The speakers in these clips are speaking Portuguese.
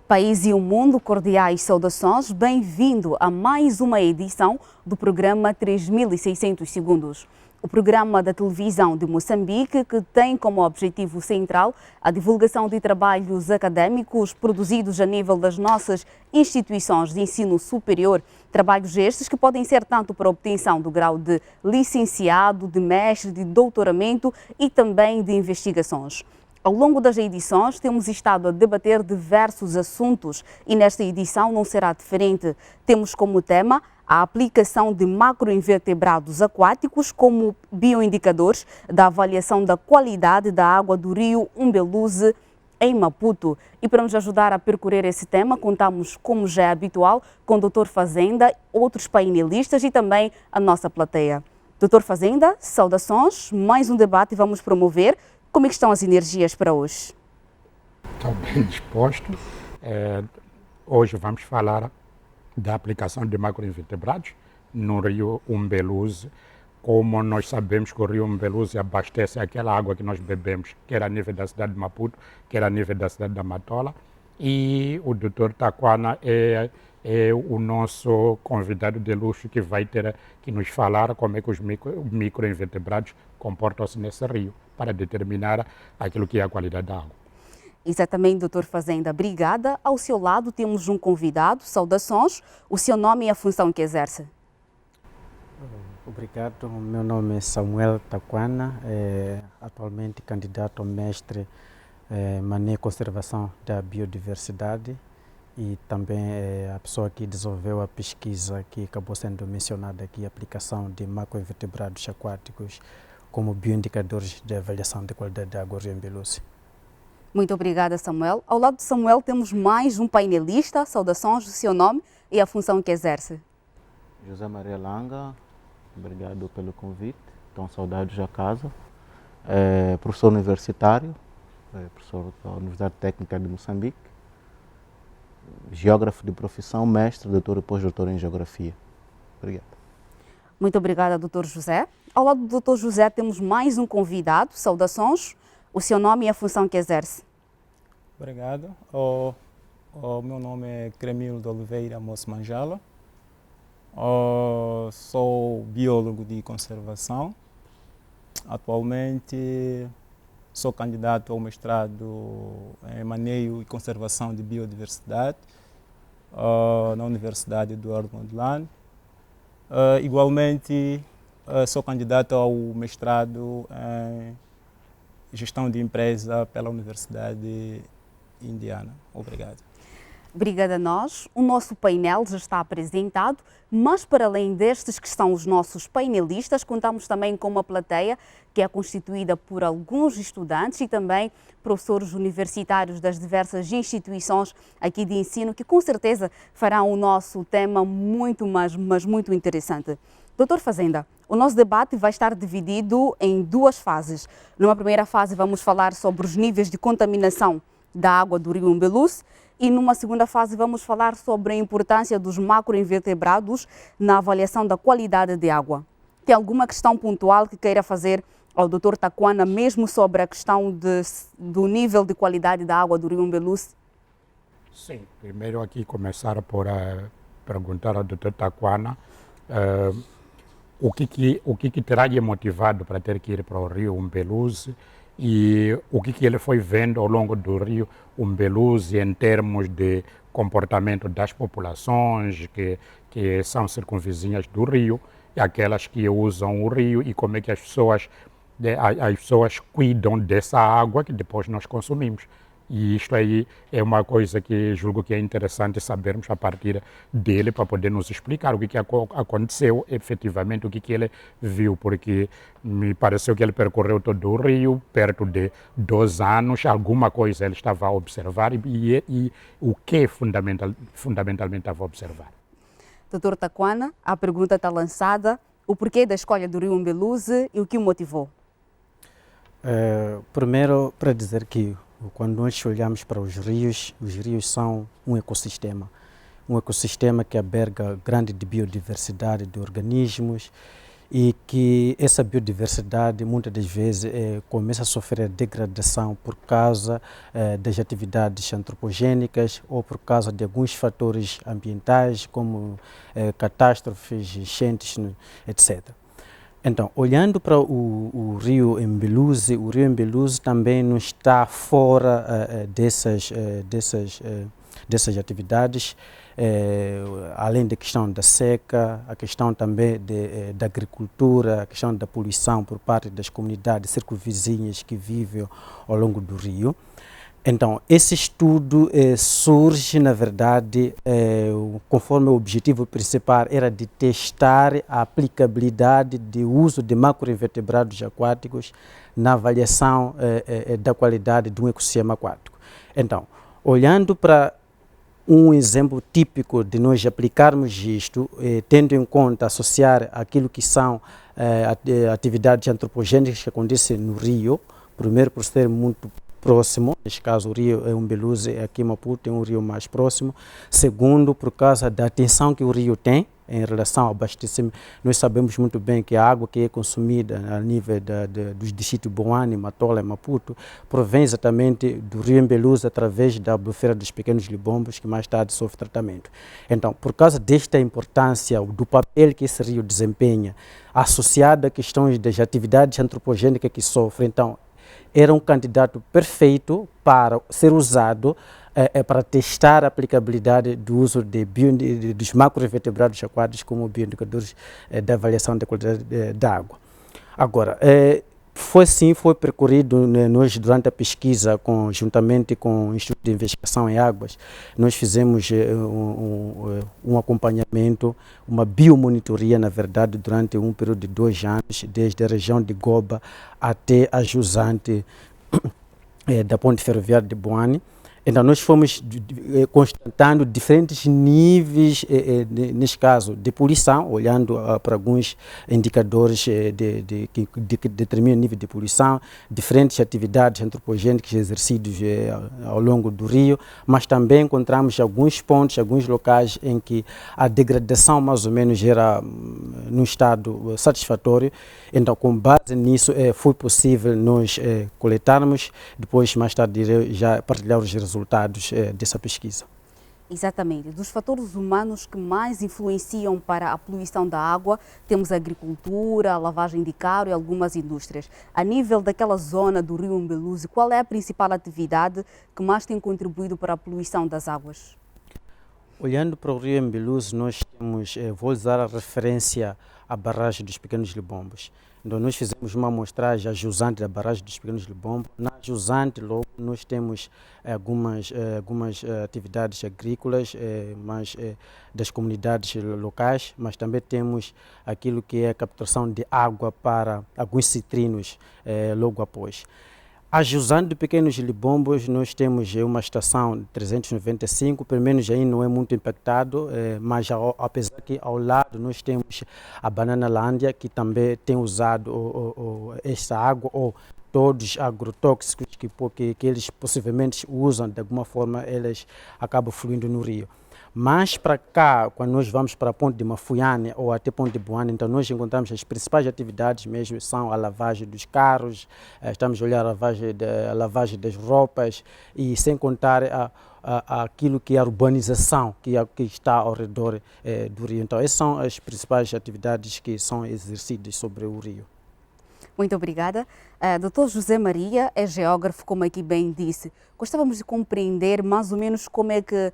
País e o mundo, cordiais saudações, bem-vindo a mais uma edição do programa 3600 Segundos. O programa da televisão de Moçambique, que tem como objetivo central a divulgação de trabalhos académicos produzidos a nível das nossas instituições de ensino superior, trabalhos estes que podem ser tanto para obtenção do grau de licenciado, de mestre, de doutoramento e também de investigações. Ao longo das edições, temos estado a debater diversos assuntos e nesta edição não será diferente. Temos como tema a aplicação de macroinvertebrados aquáticos como bioindicadores da avaliação da qualidade da água do rio Umbeluze, em Maputo. E para nos ajudar a percorrer esse tema, contamos, como já é habitual, com o Dr. Fazenda, outros painelistas e também a nossa plateia. Dr. Fazenda, saudações, mais um debate vamos promover. Como é que estão as energias para hoje? Estou bem disposto. Hoje vamos falar da aplicação de macroinvertebrados no rio Umbeluze. Como nós sabemos que o rio Umbeluze abastece aquela água que nós bebemos, quer a nível da cidade de Maputo, quer a nível da cidade da Matola. E o Dr. Taquana é o nosso convidado de luxo que vai ter que nos falar como é que os microinvertebrados comportam-se nesse rio, para determinar aquilo que é a qualidade da água. Exatamente, doutor Fazenda. Obrigada. Ao seu lado temos um convidado. Saudações. O seu nome e a função que exerce. Obrigado. O meu nome é Samuel Taquana, atualmente candidato a mestre em manejo e conservação da biodiversidade e também a pessoa que desenvolveu a pesquisa que acabou sendo mencionada aqui, a aplicação de macroinvertebrados aquáticos como bioindicadores de avaliação de qualidade da água do rio Umbeluze. Muito obrigada, Samuel. Ao lado de Samuel temos mais um painelista. Saudações, o seu nome e a função que exerce. José Maria Langa, obrigado pelo convite. Estão saudades da casa. Professor universitário, professor da Universidade Técnica de Moçambique. Geógrafo de profissão, mestre, doutor e pós-doutor em geografia. Obrigado. Muito obrigada, Dr. José. Ao lado do Dr. José temos mais um convidado. Saudações, o seu nome e a função que exerce. Obrigado. O meu nome é Cremilo de Oliveira Moço Manjala. Sou biólogo de conservação. Atualmente sou candidato ao mestrado em manejo e conservação de biodiversidade na Universidade Eduardo Mondlane. Igualmente, sou candidato ao mestrado em gestão de empresa pela Universidade Indiana. Obrigado. Obrigada a nós. O nosso painel já está apresentado, mas para além destes que são os nossos painelistas, contamos também com uma plateia que é constituída por alguns estudantes e também professores universitários das diversas instituições aqui de ensino, que com certeza farão o nosso tema muito, mas muito interessante. Doutor Fazenda, o nosso debate vai estar dividido em duas fases. Numa primeira fase vamos falar sobre os níveis de contaminação da água do rio Umbeluze e numa segunda fase vamos falar sobre a importância dos macroinvertebrados na avaliação da qualidade de água. Tem alguma questão pontual que queira fazer ao Dr. Taquana, mesmo sobre a questão do nível de qualidade da água do rio Umbeluze? Sim, primeiro aqui começar por perguntar ao Dr. Taquana o que terá lhe motivado para ter que ir para o rio Umbeluze e o que ele foi vendo ao longo do rio Umbeluze em termos de comportamento das populações que são circunvizinhas do rio e aquelas que usam o rio e como é que as pessoas cuidam dessa água que depois nós consumimos. E isto aí é uma coisa que julgo que é interessante sabermos a partir dele para poder nos explicar o que aconteceu efetivamente, o que ele viu, porque me pareceu que ele percorreu todo o rio, perto de 2 anos, alguma coisa ele estava a observar e o que fundamentalmente estava a observar. Doutor Taquana, a pergunta está lançada. O porquê da escolha do rio Umbeluze e o que o motivou? Primeiro, para dizer que quando nós olhamos para os rios são um ecossistema que alberga grande biodiversidade de organismos e que essa biodiversidade muitas das vezes começa a sofrer degradação por causa das atividades antropogênicas ou por causa de alguns fatores ambientais como catástrofes, enchentes, etc. Então, olhando para o rio Embeluzi, o rio Embeluzi também não está fora dessas atividades, além da questão da seca, a questão também da agricultura, a questão da poluição por parte das comunidades circunvizinhas que vivem ao longo do rio. Então, esse estudo surge, na verdade, conforme o objetivo principal era de testar a aplicabilidade do uso de macroinvertebrados aquáticos na avaliação da qualidade de um ecossistema aquático. Então, olhando para um exemplo típico de nós aplicarmos isto, tendo em conta associar aquilo que são atividades antropogênicas que acontecem no rio, primeiro por ser muito próximo, neste caso o rio é Embeluzi, aqui em Maputo é um rio mais próximo. Segundo, por causa da atenção que o rio tem em relação ao abastecimento. Nós sabemos muito bem que a água que é consumida a nível dos distritos Boane, Matola e Maputo provém exatamente do rio Embeluzi através da biosfera dos pequenos libombos, que mais tarde sofre tratamento. Então, por causa desta importância do papel que esse rio desempenha, associado a questões das atividades antropogênicas que sofre, então, era um candidato perfeito para ser usado para testar a aplicabilidade do uso dos macroinvertebrados aquáticos como bioindicadores da avaliação da qualidade da água. Agora, foi percorrido, nós durante a pesquisa, juntamente com o Instituto de Investigação em Águas, nós fizemos um acompanhamento, uma biomonitoria, na verdade, durante um período de 2 anos, desde a região de Goba até a jusante da ponte ferroviária de Boane. Então, nós fomos constatando diferentes níveis, neste caso, de poluição, olhando para alguns indicadores que determinam o nível de poluição, diferentes atividades antropogênicas exercidas ao longo do rio, mas também encontramos alguns pontos, alguns locais em que a degradação mais ou menos era num estado satisfatório. Então, com base nisso, foi possível nós coletarmos, depois, mais tarde, já partilhar os resultados dessa pesquisa. Exatamente. Dos fatores humanos que mais influenciam para a poluição da água, temos a agricultura, a lavagem de carro e algumas indústrias. A nível daquela zona do rio Embeluzi, qual é a principal atividade que mais tem contribuído para a poluição das águas? Olhando para o rio Embeluzi, nós temos, vou usar a referência à barragem dos Pequenos Libombos. Então, nós fizemos uma amostragem à jusante da barragem dos Pequenos Libombos. Na jusante, logo, nós temos algumas atividades agrícolas, das comunidades locais, mas também temos aquilo que é a captação de água para alguns citrinos logo após. A jusante de Pequenos Libombos, nós temos uma estação 395, pelo menos aí não é muito impactado, mas apesar que ao lado nós temos a Bananalândia, que também tem usado esta água, ou todos agrotóxicos que eles possivelmente usam, de alguma forma eles acabam fluindo no rio. Mas para cá, quando nós vamos para a ponte de Mafuiane ou até ponte de Boane, então nós encontramos as principais atividades mesmo, são a lavagem dos carros, estamos a olhar a lavagem das roupas e sem contar aquilo que é a urbanização que está ao redor do rio. Então essas são as principais atividades que são exercidas sobre o rio. Muito obrigada. Dr. José Maria é geógrafo, como aqui bem disse. Gostávamos de compreender mais ou menos como é que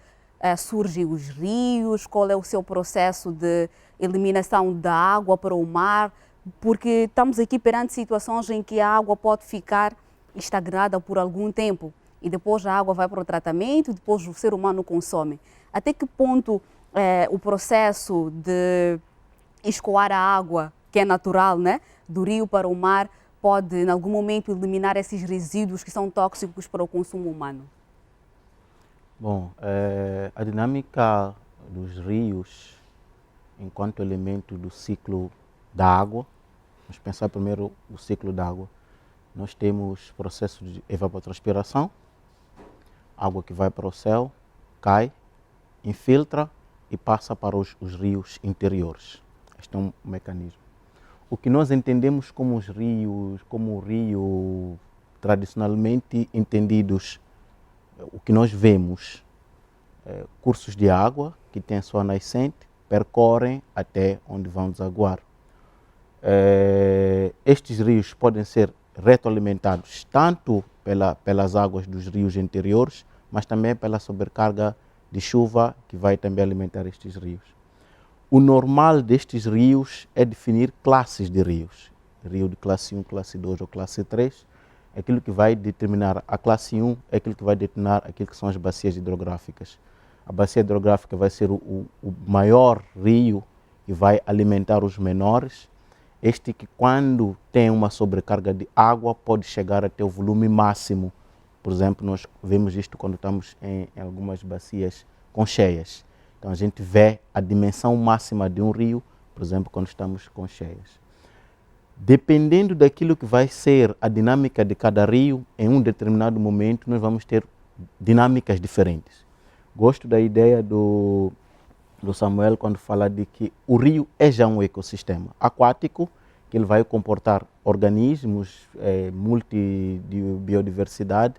surgem os rios, qual é o seu processo de eliminação da água para o mar, porque estamos aqui perante situações em que a água pode ficar estagnada por algum tempo e depois a água vai para o tratamento, depois o ser humano consome. Até que ponto o processo de escoar a água, que é natural, né, do rio para o mar, pode em algum momento eliminar esses resíduos que são tóxicos para o consumo humano? Bom, a dinâmica dos rios enquanto elemento do ciclo da água, vamos pensar primeiro o ciclo da água. Nós temos processo de evapotranspiração, água que vai para o céu, cai, infiltra e passa para os rios interiores. Este é um mecanismo. o que nós entendemos como os rios, como o rio tradicionalmente entendidos, o que nós vemos, cursos de água que têm a sua nascente, percorrem até onde vão desaguar. Estes rios podem ser retroalimentados tanto pelas águas dos rios anteriores, mas também pela sobrecarga de chuva que vai também alimentar estes rios. O normal destes rios é definir classes de rios. Rio de classe 1, classe 2 ou classe 3. Aquilo que vai determinar a classe 1 é aquilo que vai determinar aquilo que são as bacias hidrográficas. A bacia hidrográfica vai ser o maior rio que vai alimentar os menores. Este que, quando tem uma sobrecarga de água, pode chegar até o volume máximo. Por exemplo, nós vemos isto quando estamos em algumas bacias com cheias. Então a gente vê a dimensão máxima de um rio, por exemplo, quando estamos com cheias. Dependendo daquilo que vai ser a dinâmica de cada rio, em um determinado momento nós vamos ter dinâmicas diferentes. Gosto da ideia do Samuel quando fala de que o rio é já um ecossistema aquático, que ele vai comportar organismos multi de biodiversidade.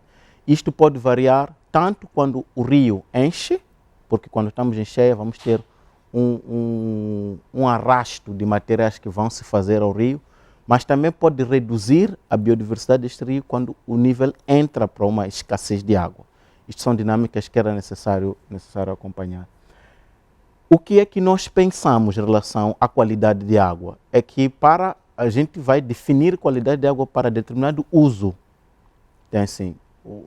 Isto pode variar tanto quando o rio enche, porque quando estamos em cheia vamos ter um arrasto de materiais que vão se fazer ao rio, mas também pode reduzir a biodiversidade deste rio quando o nível entra para uma escassez de água. Isto são dinâmicas que era necessário acompanhar. O que é que nós pensamos em relação à qualidade de água? É que a gente vai definir qualidade de água para determinado uso. Então, assim,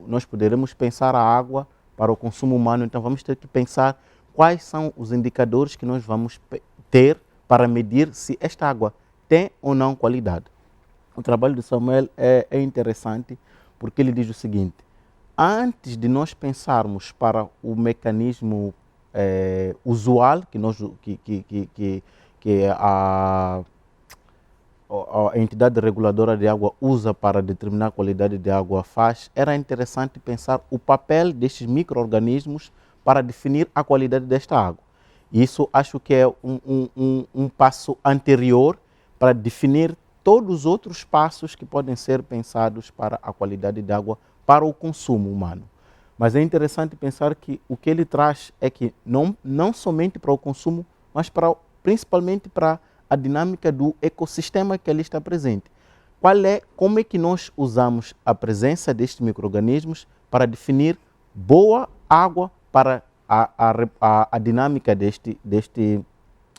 nós poderemos pensar a água para o consumo humano, então vamos ter que pensar quais são os indicadores que nós vamos ter para medir se esta água tem ou não qualidade. O trabalho de Samuel é interessante porque ele diz o seguinte: antes de nós pensarmos para o mecanismo usual que a entidade reguladora de água usa para determinar a qualidade de água faz, era interessante pensar o papel destes micro-organismos para definir a qualidade desta água. Isso acho que é um passo anterior para definir todos os outros passos que podem ser pensados para a qualidade de água para o consumo humano. Mas é interessante pensar que o que ele traz é que não somente para o consumo, mas principalmente para a dinâmica do ecossistema que ali está presente. Como é que nós usamos a presença destes micro-organismos para definir boa água para a dinâmica deste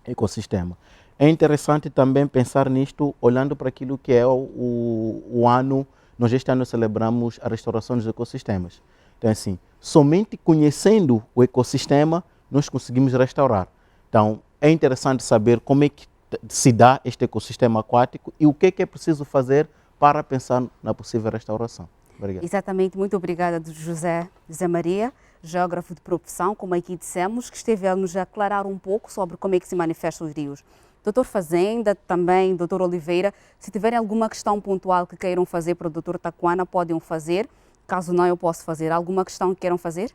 ecossistema? É interessante também pensar nisto olhando para aquilo que é o ano. Nós este ano celebramos a restauração dos ecossistemas. Então, assim, somente conhecendo o ecossistema nós conseguimos restaurar. Então, é interessante saber como é que se dá este ecossistema aquático e o que é preciso fazer para pensar na possível restauração. Obrigado. Exatamente, muito obrigada, José Maria, geógrafo de profissão, como aqui dissemos, que esteve a nos aclarar um pouco sobre como é que se manifestam os rios. Doutor Fazenda, também doutor Oliveira, se tiverem alguma questão pontual que queiram fazer para o doutor Takuana, podem o fazer. Caso não, eu posso fazer. Alguma questão que queiram fazer?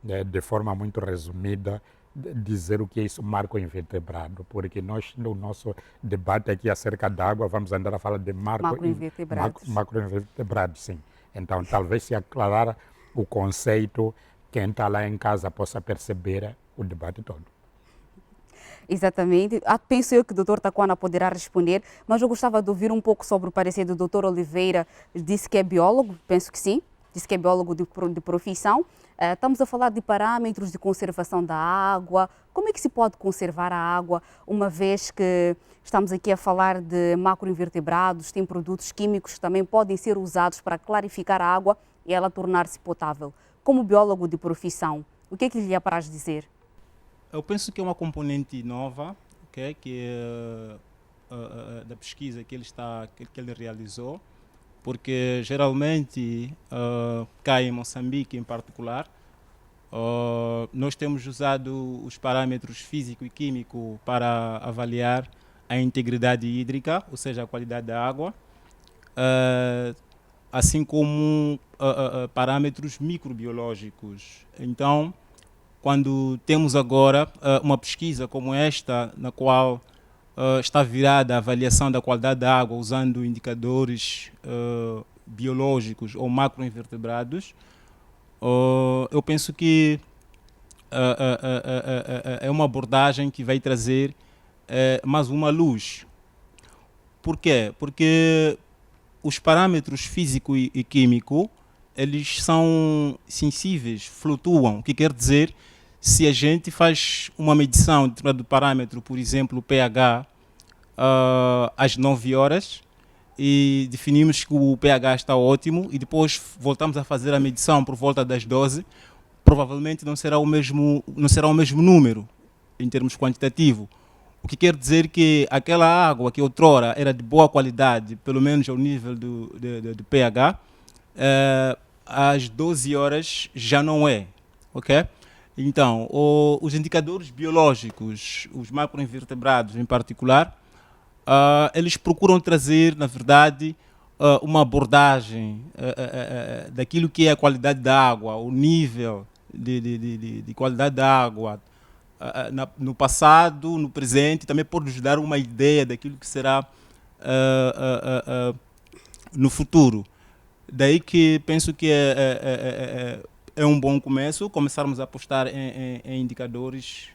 De forma muito resumida, dizer o que é isso macroinvertebrado, porque nós, no nosso debate aqui acerca da água, vamos andar a falar de macroinvertebrados, sim. Então, talvez se aclarar o conceito, quem está lá em casa possa perceber o debate todo. Exatamente. Penso eu que o doutor Takuana poderá responder, mas eu gostava de ouvir um pouco sobre o parecer do doutor Oliveira. Disse que é biólogo, penso que sim. Disse que é biólogo de profissão. Estamos a falar de parâmetros de conservação da água. Como é que se pode conservar a água, uma vez que estamos aqui a falar de macroinvertebrados, tem produtos químicos que também podem ser usados para clarificar a água e ela tornar-se potável. Como biólogo de profissão, o que é que lhe apraz dizer? Eu penso que é uma componente nova, okay, que é da pesquisa que ele realizou, porque geralmente cá em Moçambique em particular, nós temos usado os parâmetros físico e químico para avaliar a integridade hídrica, ou seja, a qualidade da água, assim como parâmetros microbiológicos. Então, quando temos agora uma pesquisa como esta, na qual está virada à avaliação da qualidade da água usando indicadores biológicos ou macroinvertebrados, eu penso que é uma abordagem que vai trazer mais uma luz. Por quê? Porque os parâmetros físico e químico, eles são sensíveis, flutuam. O que quer dizer, se a gente faz uma medição de determinado parâmetro, por exemplo, o pH, às 9 horas, e definimos que o pH está ótimo, e depois voltamos a fazer a medição por volta das 12, provavelmente não será o mesmo número, em termos quantitativos. O que quer dizer que aquela água que outrora era de boa qualidade, pelo menos ao nível do pH, às 12 horas já não é, ok? Então, os indicadores biológicos, os macroinvertebrados em particular, eles procuram trazer, na verdade, uma abordagem daquilo que é a qualidade da água, o nível de qualidade da água, no passado, no presente, também pode nos dar uma ideia daquilo que será no futuro. Daí que penso que é um bom começo começarmos a apostar em indicadores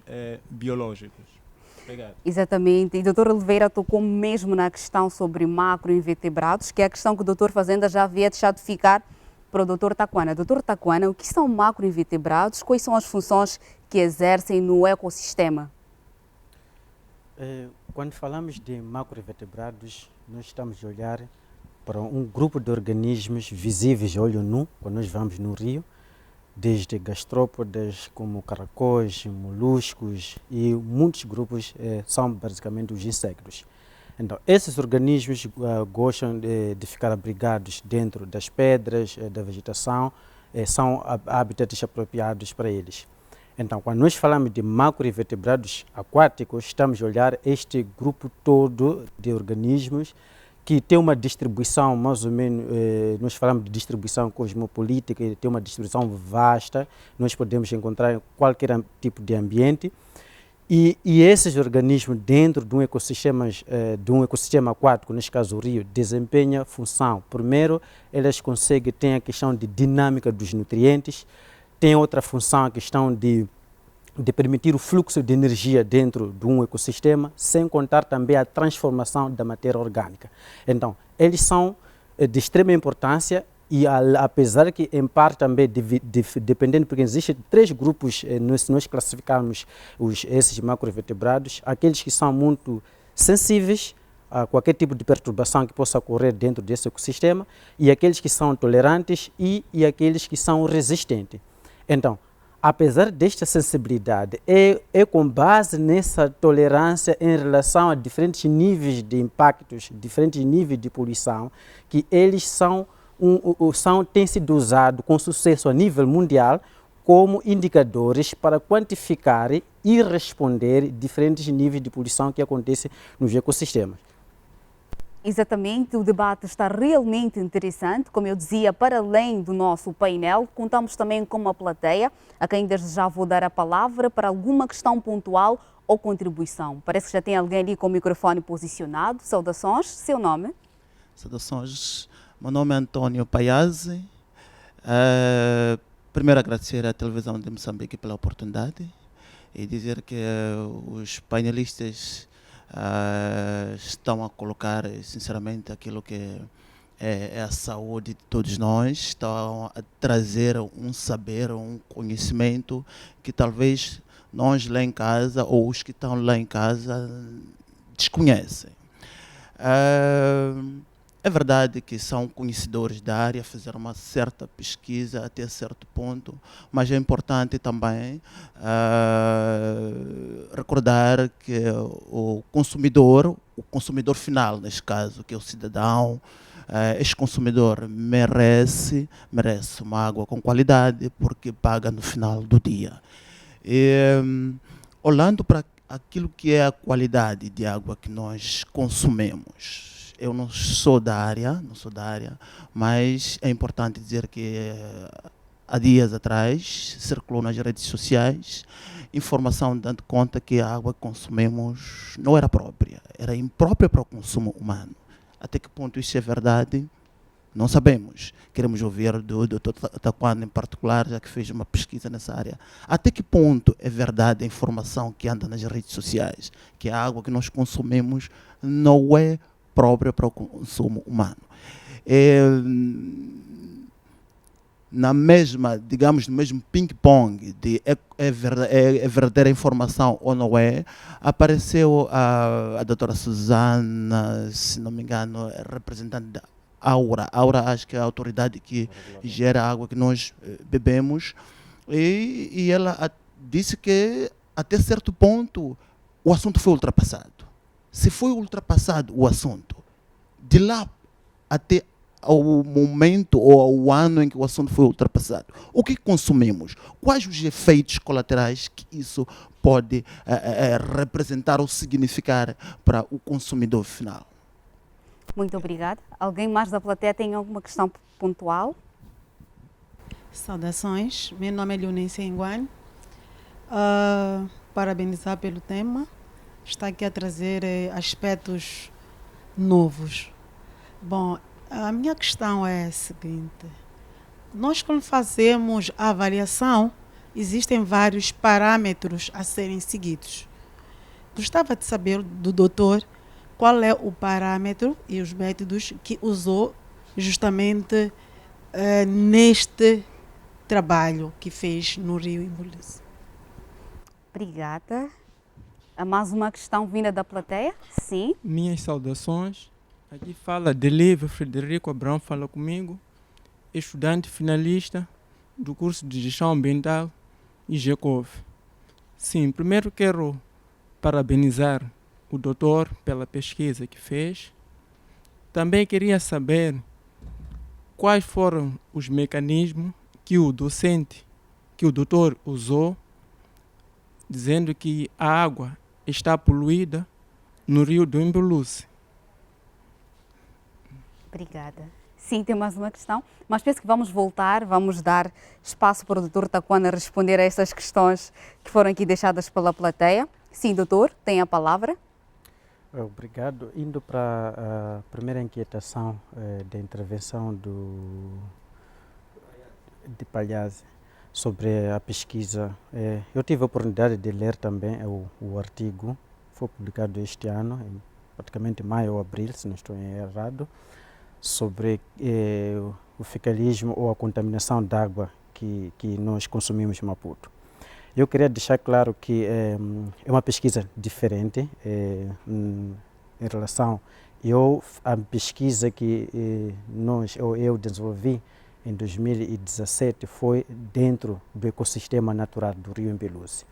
biológicos. Obrigado. Exatamente. E o doutor Oliveira tocou mesmo na questão sobre macroinvertebrados, que é a questão que o doutor Fazenda já havia deixado ficar para o doutor Taquana. Doutor Taquana, o que são macroinvertebrados? Quais são as funções que exercem no ecossistema? Quando falamos de macroinvertebrados, nós estamos a olhar para um grupo de organismos visíveis a olho nu, quando nós vamos no rio, desde gastrópodas como caracóis, moluscos e muitos grupos são basicamente os insectos. Então, esses organismos gostam de ficar abrigados dentro das pedras, da vegetação, são habitats apropriados para eles. Então, quando nós falamos de macroinvertebrados aquáticos, estamos a olhar este grupo todo de organismos que tem uma distribuição, mais ou menos, nós falamos de distribuição cosmopolita, que tem uma distribuição vasta, nós podemos encontrar em qualquer tipo de ambiente. E esses organismos dentro de um ecossistema aquático, neste caso o rio, desempenham função. Primeiro, elas conseguem ter a questão de dinâmica dos nutrientes, tem outra função, a questão de permitir o fluxo de energia dentro de um ecossistema, sem contar também a transformação da matéria orgânica. Então, eles são de extrema importância e apesar que em parte também dependendo, porque existem 3 grupos, se nós classificarmos esses macroinvertebrados, aqueles que são muito sensíveis a qualquer tipo de perturbação que possa ocorrer dentro desse ecossistema, e aqueles que são tolerantes e aqueles que são resistentes. Então, apesar desta sensibilidade, é com base nessa tolerância em relação a diferentes níveis de impactos, diferentes níveis de poluição, que eles têm sido usados com sucesso a nível mundial como indicadores para quantificar e responder diferentes níveis de poluição que acontecem nos ecossistemas. Exatamente, o debate está realmente interessante. Como eu dizia, para além do nosso painel, contamos também com uma plateia, a quem desde já vou dar a palavra para alguma questão pontual ou contribuição. Parece que já tem alguém ali com o microfone posicionado. Saudações, seu nome? Saudações, meu nome é Antônio Paiazzi. Primeiro agradecer à televisão de Moçambique pela oportunidade e dizer que os painelistas estão a colocar sinceramente aquilo que é a saúde de todos nós, estão a trazer um saber, um conhecimento que talvez nós lá em casa ou os que estão lá em casa desconhecem. É verdade que são conhecedores da área, fizeram uma certa pesquisa até certo ponto, mas é importante também recordar que o consumidor final, neste caso, que é o cidadão, este consumidor merece uma água com qualidade porque paga no final do dia. E, olhando para aquilo que é a qualidade de água que nós consumimos, eu não sou da área, mas é importante dizer que há dias atrás circulou nas redes sociais informação dando conta que a água que consumimos não era própria, era imprópria para o consumo humano. Até que ponto isso é verdade? Não sabemos. Queremos ouvir do Dr. Taquana em particular, já que fez uma pesquisa nessa área. Até que ponto é verdade a informação que anda nas redes sociais, que a água que nós consumimos não é própria para o consumo humano? Na mesma, digamos, no mesmo ping-pong de é verdadeira informação ou não é, apareceu a doutora Susana, se não me engano, representante da Aura. Aura, acho que é a autoridade que gera a água que nós bebemos, e ela disse que até certo ponto o assunto foi ultrapassado. Se foi ultrapassado o assunto, de lá até ao momento ou ao ano em que o assunto foi ultrapassado, o que consumimos? Quais os efeitos colaterais que isso pode representar ou significar para o consumidor final? Muito obrigada. Alguém mais da plateia tem alguma questão pontual? Saudações, meu nome é Leonice Nguane. Parabenizar pelo tema. Está aqui a trazer aspectos novos. Bom, a minha questão é a seguinte: nós, quando fazemos a avaliação, existem vários parâmetros a serem seguidos. Gostava de saber do doutor qual é o parâmetro e os métodos que usou justamente neste trabalho que fez no Rio Imbuluço. Obrigada. Há mais uma questão vinda da plateia? Sim. Minhas saudações. Aqui fala Delívio Frederico Abrão, fala comigo, estudante finalista do curso de Gestão Ambiental e GECOV. Sim, primeiro quero parabenizar o doutor pela pesquisa que fez. Também queria saber quais foram os mecanismos que o doutor usou, dizendo que a água está poluída no Rio do Imbuluço. Obrigada. Sim, tem mais uma questão, mas penso que vamos voltar, vamos dar espaço para o Dr. Taquana responder a essas questões que foram aqui deixadas pela plateia. Sim, doutor, tem a palavra. Obrigado. Indo para a primeira inquietação da intervenção de Palhaze sobre a pesquisa, eu tive a oportunidade de ler também o artigo, foi publicado este ano, em praticamente maio ou abril, se não estou errado, sobre o fecalismo ou a contaminação de água que nós consumimos em Maputo. Eu queria deixar claro que é uma pesquisa diferente em relação à pesquisa que eu desenvolvi em 2017 foi dentro do ecossistema natural do Rio Imbuluço.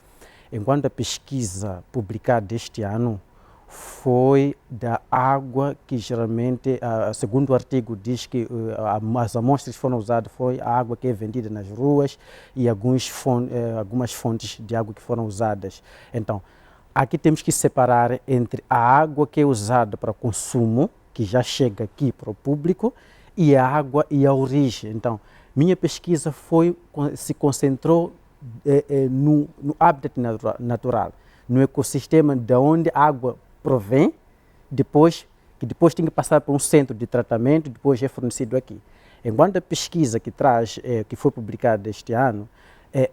Enquanto a pesquisa publicada este ano foi da água que geralmente, segundo o artigo, diz que as amostras foram usadas, foi a água que é vendida nas ruas e algumas fontes de água que foram usadas. Então, aqui temos que separar entre a água que é usada para consumo, que já chega aqui para o público, e a água e a origem. Então, minha pesquisa se concentrou no hábitat natural, no ecossistema de onde a água provém, que depois tem que passar por um centro de tratamento e depois é fornecido aqui. Enquanto a pesquisa que foi publicada este ano,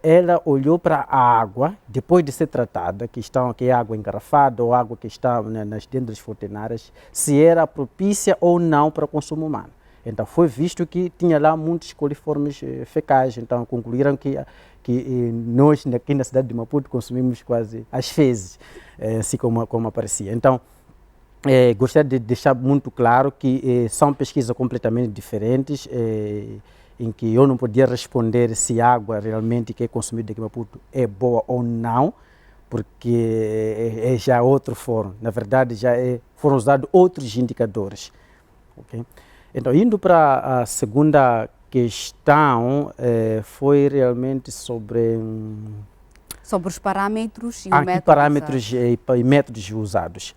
ela olhou para a água, depois de ser tratada, que é água engarrafada ou água que está dentro das fornenárias, se era propícia ou não para o consumo humano. Então foi visto que tinha lá muitos coliformes fecais, então concluíram que nós aqui na cidade de Maputo consumimos quase as fezes, assim como aparecia. Então, gostaria de deixar muito claro que são pesquisas completamente diferentes, em que eu não podia responder se a água realmente que é consumida aqui em Maputo é boa ou não, porque é já outro fórum. Na verdade, foram usados outros indicadores. Okay? Então, indo para a segunda questão, foi realmente sobre os parâmetros e parâmetros e métodos usados.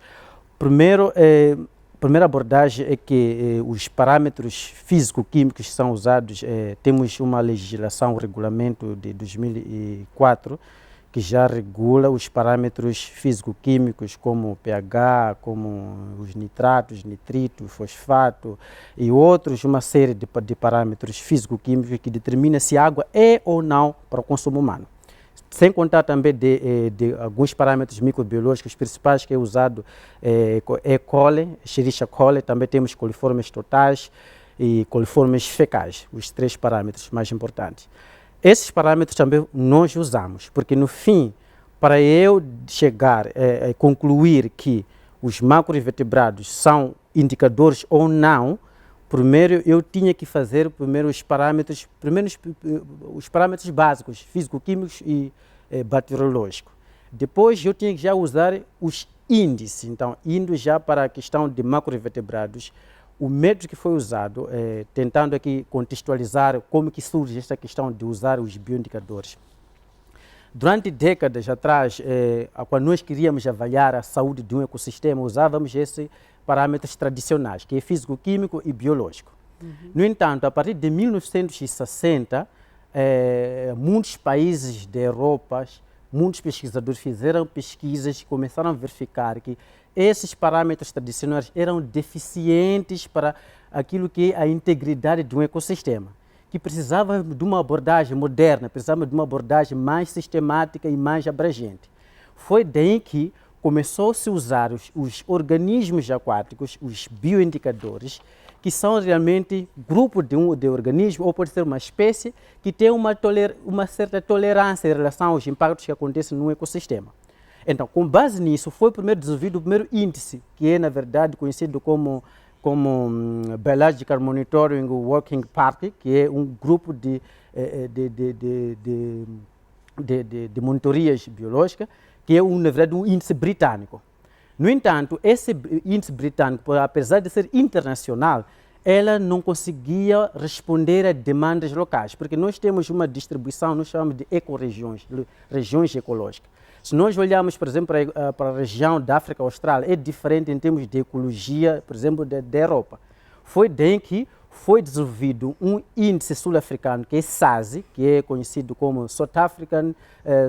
Primeiro, a primeira abordagem é que os parâmetros físico-químicos que são usados, temos uma legislação, um regulamento de 2004, que já regula os parâmetros físico-químicos como o pH, como os nitratos, nitrito, fosfato e outros, uma série de parâmetros físico-químicos que determina se a água é ou não para o consumo humano. Sem contar também de alguns parâmetros microbiológicos, os principais que é usado E. coli, Escherichia coli, também temos coliformes totais e coliformes fecais, os 3 parâmetros mais importantes. Esses parâmetros também nós usamos, porque no fim, para eu chegar a concluir que os macroinvertebrados são indicadores ou não, primeiro eu tinha que fazer os parâmetros básicos, físico-químicos e bacteriológicos. Depois eu tinha que já usar os índices, então indo já para a questão de macroinvertebrados, o método que foi usado, tentando aqui contextualizar como que surge esta questão de usar os bioindicadores. Durante décadas atrás, quando nós queríamos avaliar a saúde de um ecossistema, usávamos esses parâmetros tradicionais, que é físico-químico e biológico. No entanto, a partir de 1960, muitos países da Europa, muitos pesquisadores fizeram pesquisas e começaram a verificar que esses parâmetros tradicionais eram deficientes para aquilo que é a integridade de um ecossistema, que precisava de uma abordagem moderna, precisava de uma abordagem mais sistemática e mais abrangente. Foi daí que começou-se a usar os organismos aquáticos, os bioindicadores, que são realmente grupo de organismo, ou pode ser uma espécie que tem uma certa tolerância em relação aos impactos que acontecem no ecossistema. Então, com base nisso, foi primeiro desenvolvido o primeiro índice, que é, na verdade, conhecido como Biological Monitoring Working Party, que é um grupo de monitorias biológicas, que é, na verdade, um índice britânico. No entanto, esse índice britânico, apesar de ser internacional, ela não conseguia responder a demandas locais, porque nós temos uma distribuição, nós chamamos de ecorregiões, regiões ecológicas. Se nós olharmos, por exemplo, para a região da África Austral, é diferente em termos de ecologia, por exemplo, da Europa. Foi daí que foi desenvolvido um índice sul-africano, que é SASI, que é conhecido como South African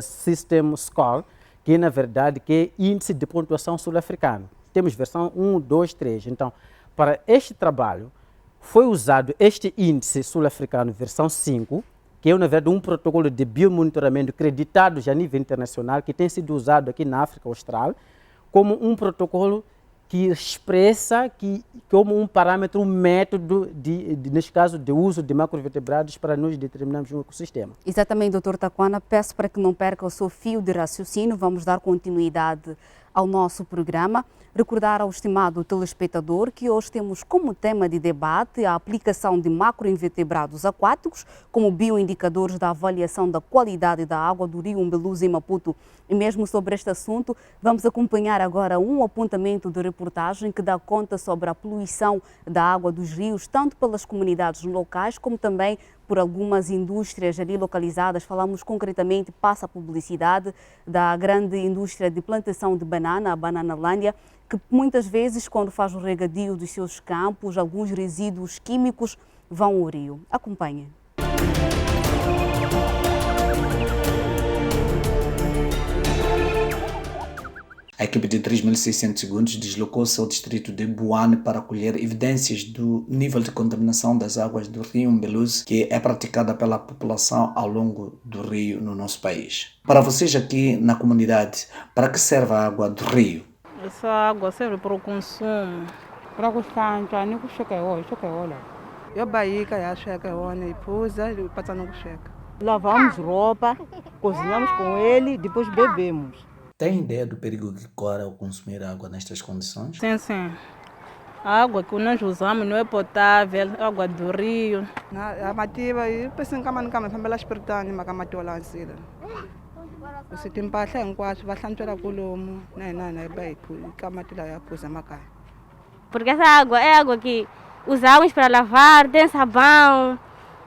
System Score, que na verdade que é índice de pontuação sul-africano. Temos versão 1, 2, 3. Então, para este trabalho, foi usado este índice sul-africano versão 5, que é, na verdade, um protocolo de biomonitoramento creditado já a nível internacional, que tem sido usado aqui na África Austral, como um protocolo que expressa como um parâmetro, um método, neste caso, de uso de macroinvertebrados para nós determinarmos um ecossistema. Exatamente, Dr. Taquana. Peço para que não perca o seu fio de raciocínio. Vamos dar continuidade ao nosso programa. Recordar ao estimado telespectador que hoje temos como tema de debate a aplicação de macroinvertebrados aquáticos como bioindicadores da avaliação da qualidade da água do rio Umbeluzi em Maputo. E mesmo sobre este assunto, vamos acompanhar agora um apontamento de reportagem que dá conta sobre a poluição da água dos rios, tanto pelas comunidades locais como também por algumas indústrias ali localizadas. Falamos concretamente, passa a publicidade, da grande indústria de plantação de banana, a Bananalândia, que muitas vezes, quando faz o regadio dos seus campos, alguns resíduos químicos vão ao rio. Acompanhe. A equipe de 3.600 segundos deslocou-se ao distrito de Buane para colher evidências do nível de contaminação das águas do rio Umbeluzi, que é praticada pela população ao longo do rio no nosso país. Para vocês aqui na comunidade, para que serve a água do rio? Essa água serve para o consumo. Para gostar, nem com cheque olha. Eu baíca, já cheque olha, e pousa, e passa no cheque. Lavamos roupa, cozinhamos com ele, depois bebemos. Tem ideia do perigo que corre ao consumir água nestas condições? Sim. A água que nós usamos não é potável, é água do rio. A mativa, eu penso que a família espertani, mas a mativa lá em cima. Se tem passa em quase, bastante era colomo, não, bem, que a mativa é a pousa macai. Porque essa água é água que usamos para lavar, tem sabão.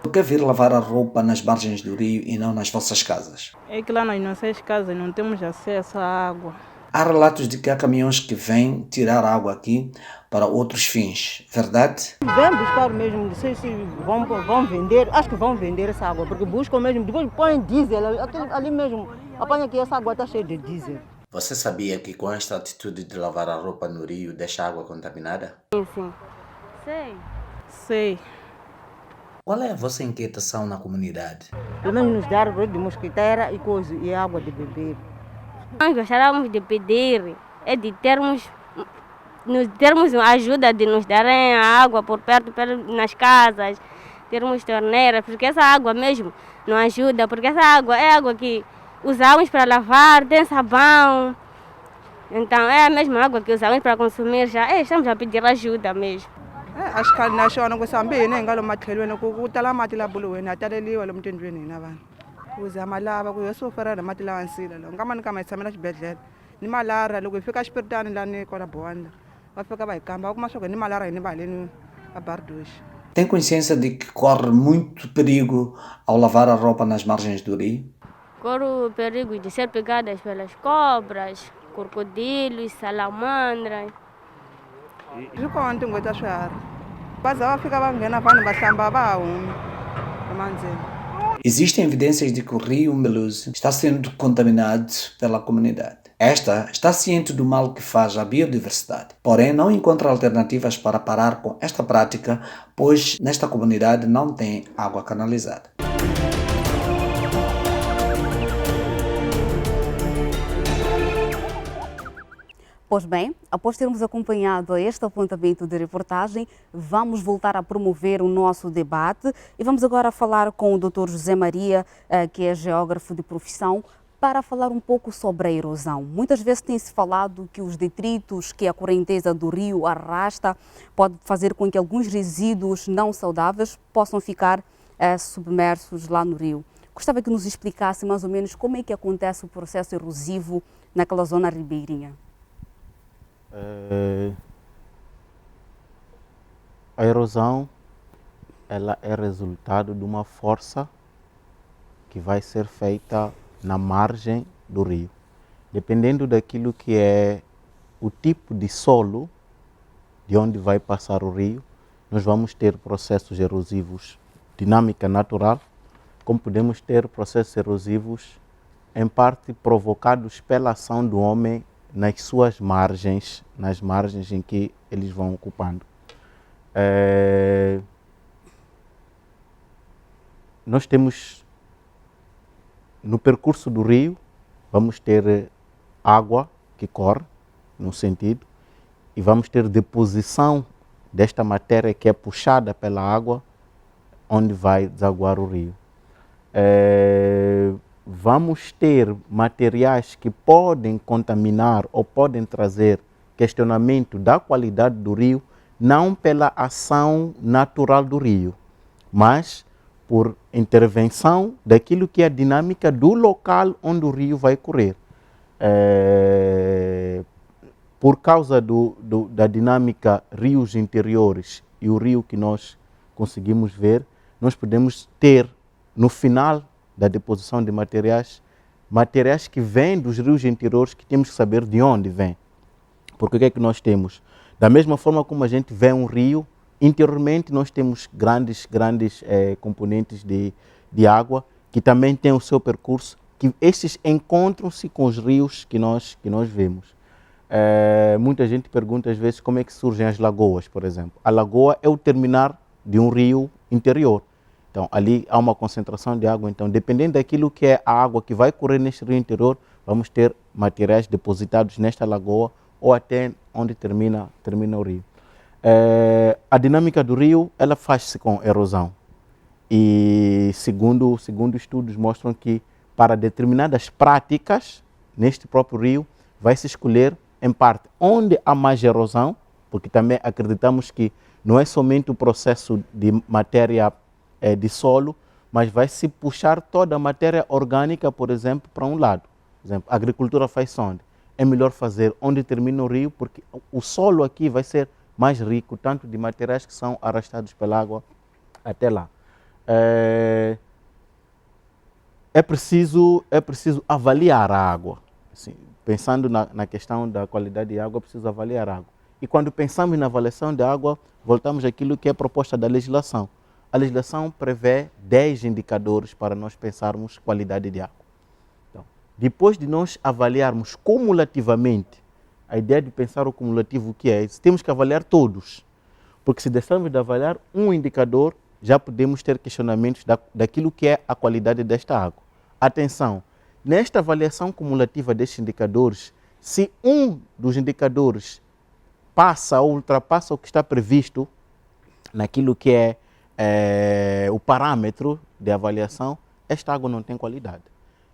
Por que vir lavar a roupa nas margens do rio e não nas vossas casas? É que lá nas nossas casas não temos acesso à água. Há relatos de que há caminhões que vêm tirar água aqui para outros fins, verdade? Vêm buscar mesmo, não sei se vão vender, acho que vão vender essa água, porque buscam mesmo, depois põem diesel, ali mesmo, apanha que essa água está cheia de diesel. Você sabia que com esta atitude de lavar a roupa no rio deixa a água contaminada? Sim. Sei. Sei. Qual é a vossa inquietação na comunidade? Pelo menos nos dar de mosquiteira e coisa, e água de beber. Nós gostaríamos de pedir de termos ajuda de nos darem a água por perto nas casas, termos torneiras, porque essa água mesmo não ajuda, porque essa água é água que usamos para lavar, tem sabão, então é a mesma água que usamos para consumir já. Estamos a pedir ajuda mesmo. Acho que na shona kusambe nengalo mathelweni kutala mati la buluweni ataleliwa lo mtendweni na vanhu kuze amalava kuyosofera na mati lawa nsila lo nkama ni kama tshamela xibedhlele ni malara loko hi fika xipiritani la ni kona Boanda va fika va hi kamba va kuma swa ku ni malara hi ni valeni a Bardush. Tem consciência de que corre muito perigo ao lavar a roupa nas margens do rio? Corre o perigo de ser pegadas pelas cobras, crocodilos, salamandras. Swi kona tinghozi ta swiharhi va za va fika va nghena vanhu va hlamba va ha humi emandzeni. Existem evidências de que o rio Umbeluzi está sendo contaminado pela comunidade. Esta está ciente do mal que faz à biodiversidade, porém não encontra alternativas para parar com esta prática, pois nesta comunidade não tem água canalizada. Pois bem, após termos acompanhado este apontamento de reportagem, vamos voltar a promover o nosso debate e vamos agora falar com o Dr. José Maria, que é geógrafo de profissão, para falar um pouco sobre a erosão. Muitas vezes tem-se falado que os detritos que a correnteza do rio arrasta pode fazer com que alguns resíduos não saudáveis possam ficar submersos lá no rio. Gostava que nos explicasse mais ou menos como é que acontece o processo erosivo naquela zona ribeirinha. A erosão ela é resultado de uma força que vai ser feita na margem do rio. Dependendo daquilo que é o tipo de solo de onde vai passar o rio, nós vamos ter processos erosivos dinâmica natural, como podemos ter processos erosivos em parte provocados pela ação do homem nas suas margens, nas margens em que eles vão ocupando. Nós temos, no percurso do rio, vamos ter água que corre, num sentido, e vamos ter deposição desta matéria que é puxada pela água, onde vai desaguar o rio. Vamos ter materiais que podem contaminar ou podem trazer questionamento da qualidade do rio, não pela ação natural do rio, mas por intervenção daquilo que é a dinâmica do local onde o rio vai correr. Por causa da dinâmica rios interiores e o rio que nós conseguimos ver, nós podemos ter, no final da deposição de materiais que vêm dos rios interiores, que temos que saber de onde vêm. Porque o que é que nós temos? Da mesma forma como a gente vê um rio, interiormente nós temos grandes componentes de água, que também têm o seu percurso, que estes encontram-se com os rios que nós vemos. Muita gente pergunta às vezes como é que surgem as lagoas, por exemplo. A lagoa é o terminar de um rio interior. Então, ali há uma concentração de água. Então, dependendo daquilo que é a água que vai correr neste rio interior, vamos ter materiais depositados nesta lagoa ou até onde termina o rio. A dinâmica do rio, ela faz-se com erosão. E, segundo estudos, mostram que para determinadas práticas neste próprio rio, vai se escolher, em parte, onde há mais erosão, porque também acreditamos que não é somente o processo de matéria de solo, mas vai se puxar toda a matéria orgânica, por exemplo, para um lado. Por exemplo, a agricultura faz onde? É melhor fazer onde termina o rio, porque o solo aqui vai ser mais rico, tanto de materiais que são arrastados pela água até lá. É preciso avaliar a água. Sim, pensando na questão da qualidade de água, precisa avaliar a água. E quando pensamos na avaliação da água, voltamos àquilo que é proposta da legislação. A legislação prevê 10 indicadores para nós pensarmos qualidade de água. Então, depois de nós avaliarmos cumulativamente, a ideia de pensar o cumulativo o que é? Temos que avaliar todos. Porque se deixarmos de avaliar um indicador, já podemos ter questionamentos daquilo que é a qualidade desta água. Atenção, nesta avaliação cumulativa destes indicadores, se um dos indicadores passa ou ultrapassa o que está previsto naquilo que é o parâmetro de avaliação, esta água não tem qualidade.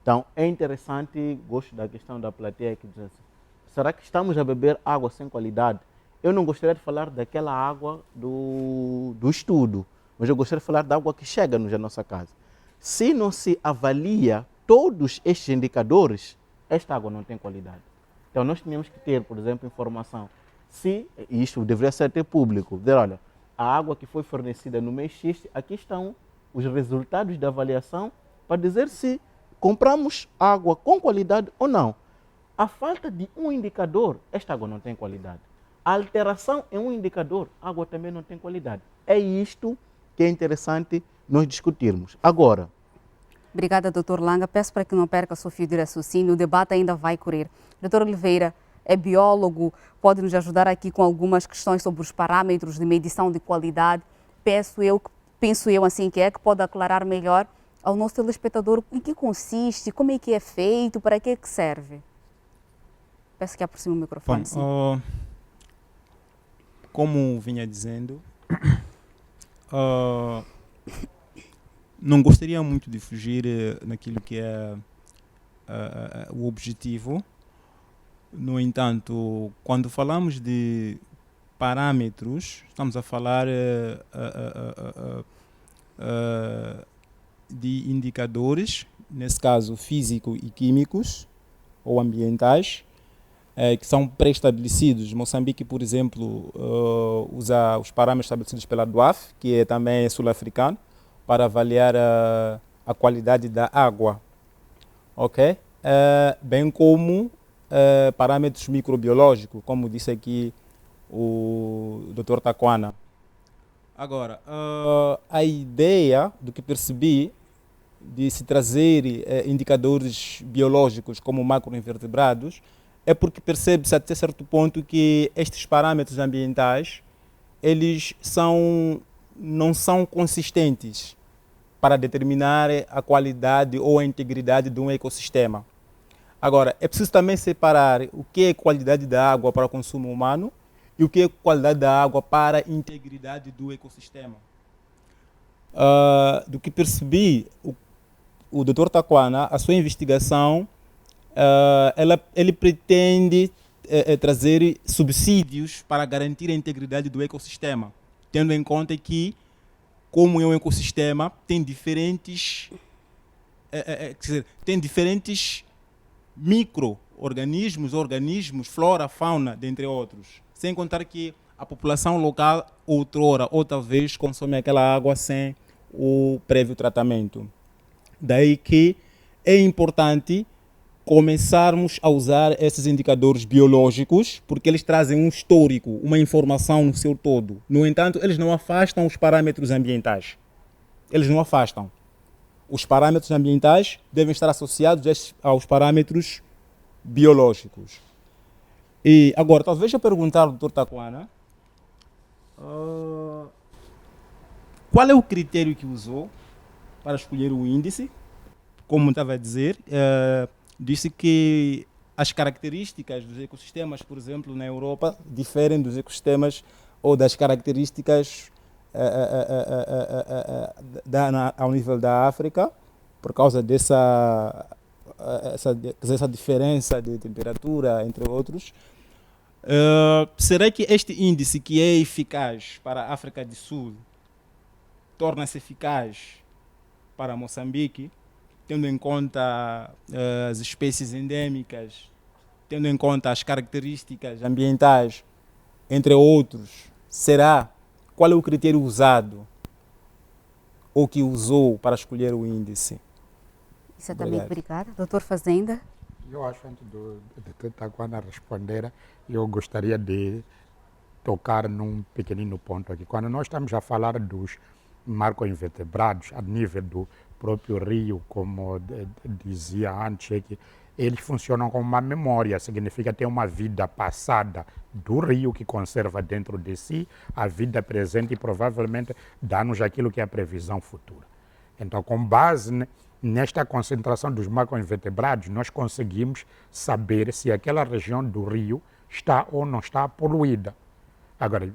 Então, é interessante, gosto da questão da plateia que diz assim, será que estamos a beber água sem qualidade? Eu não gostaria de falar daquela água do estudo, mas eu gostaria de falar da água que chega-nos à nossa casa. Se não se avalia todos estes indicadores, esta água não tem qualidade. Então, nós tínhamos que ter, por exemplo, informação. Se, e isto deveria ser até público, dizer, olha, a água que foi fornecida no mês X, aqui estão os resultados da avaliação para dizer se compramos água com qualidade ou não. A falta de um indicador, esta água não tem qualidade. A alteração em um indicador, a água também não tem qualidade. É isto que é interessante nós discutirmos. Agora... Obrigada, Dr. Langa. Peço para que não perca o seu fio de raciocínio, o debate ainda vai correr. Dr. Oliveira é biólogo, pode nos ajudar aqui com algumas questões sobre os parâmetros de medição de qualidade. Penso eu assim que pode aclarar melhor ao nosso telespectador em que consiste, como é que é feito, para que é que serve. Peço que aproxime o microfone. Bom, como vinha dizendo, não gostaria muito de fugir naquilo que é o objetivo. No entanto, quando falamos de parâmetros, estamos a falar de indicadores, nesse caso físico e químicos ou ambientais, que são pré-estabelecidos. Moçambique, por exemplo, usa os parâmetros estabelecidos pela DOAF, que também é sul-africano, para avaliar a qualidade da água, ok? Bem como parâmetros microbiológicos, como disse aqui o Dr. Taquana. Agora, a ideia do que percebi de se trazer indicadores biológicos como macroinvertebrados é porque percebe-se até certo ponto que estes parâmetros ambientais eles não são consistentes para determinar a qualidade ou a integridade de um ecossistema. Agora, é preciso também separar o que é qualidade da água para o consumo humano e o que é qualidade da água para a integridade do ecossistema. Do que percebi, o Dr. Taquana, a sua investigação, ele pretende trazer subsídios para garantir a integridade do ecossistema, tendo em conta que, como é um ecossistema, tem diferentes micro-organismos, organismos, flora, fauna, dentre outros. Sem contar que a população local, outrora, ou talvez, consome aquela água sem o prévio tratamento. Daí que é importante começarmos a usar esses indicadores biológicos, porque eles trazem um histórico, uma informação no seu todo. No entanto, eles não afastam os parâmetros ambientais. Eles não afastam. Os parâmetros ambientais devem estar associados aos parâmetros biológicos. E agora, talvez eu perguntar ao Dr. Taquana, qual é o critério que usou para escolher o índice? Como estava a dizer, disse que as características dos ecossistemas, por exemplo, na Europa, diferem dos ecossistemas ou das características ao nível da África, por causa dessa diferença de temperatura, entre outros. Será que este índice, que é eficaz para a África do Sul, torna-se eficaz para Moçambique, tendo em conta as espécies endêmicas, tendo em conta as características ambientais, entre outros? Será? Qual é o critério usado ou que usou para escolher o índice? Exatamente, obrigada. Doutor Fazenda? Eu acho, antes de Taquana responder, eu gostaria de tocar num pequenino ponto aqui. Quando nós estamos a falar dos macroinvertebrados, a nível do próprio rio, como dizia antes, é que eles funcionam como uma memória, significa ter uma vida passada do rio que conserva dentro de si a vida presente e provavelmente dá-nos aquilo que é a previsão futura. Então, com base nesta concentração dos macroinvertebrados, nós conseguimos saber se aquela região do rio está ou não está poluída. Agora,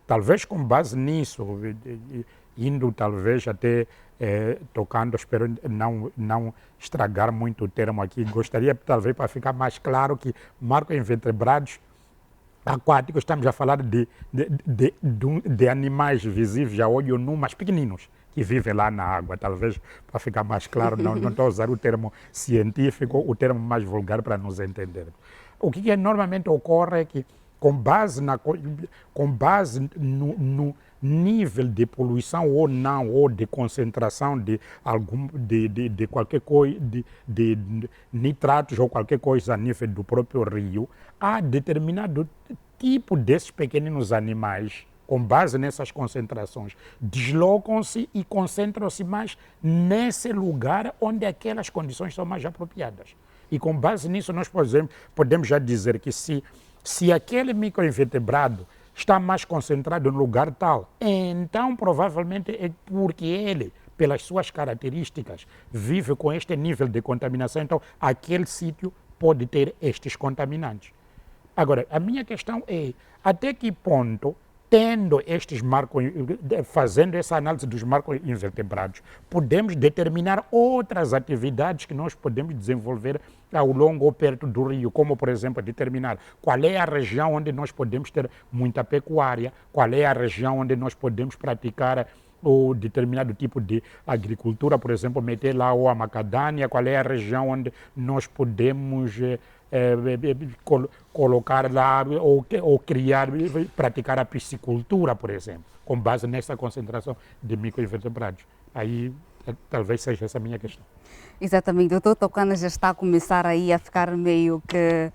talvez com base nisso, indo talvez até tocando, espero não estragar muito o termo aqui, gostaria talvez para ficar mais claro que macroinvertebrados aquáticos, estamos a falar de animais visíveis a olho nu, mas pequeninos, que vivem lá na água. Talvez para ficar mais claro, não estou a usar o termo científico, o termo mais vulgar para nos entender. O que normalmente ocorre é que, com base no nível de poluição ou não, ou de concentração de qualquer coisa, de nitratos ou qualquer coisa a nível do próprio rio, há determinado tipo desses pequeninos animais, com base nessas concentrações, deslocam-se e concentram-se mais nesse lugar onde aquelas condições são mais apropriadas. E com base nisso nós podemos já dizer que se aquele microinvertebrado está mais concentrado no lugar tal, então provavelmente é porque ele, pelas suas características, vive com este nível de contaminação, então aquele sítio pode ter estes contaminantes. Agora, a minha questão é, até que ponto, fazendo essa análise dos macroinvertebrados, podemos determinar outras atividades que nós podemos desenvolver ao longo ou perto do rio, como, por exemplo, determinar qual é a região onde nós podemos ter muita pecuária, qual é a região onde nós podemos praticar ou determinado tipo de agricultura, por exemplo, meter lá a macadâmia, qual é a região onde nós podemos colocar lá ou criar, praticar a piscicultura, por exemplo, com base nessa concentração de microinvertebrados. Aí talvez seja essa a minha questão. Exatamente, o Dr. Tocana já está a começar aí a ficar meio que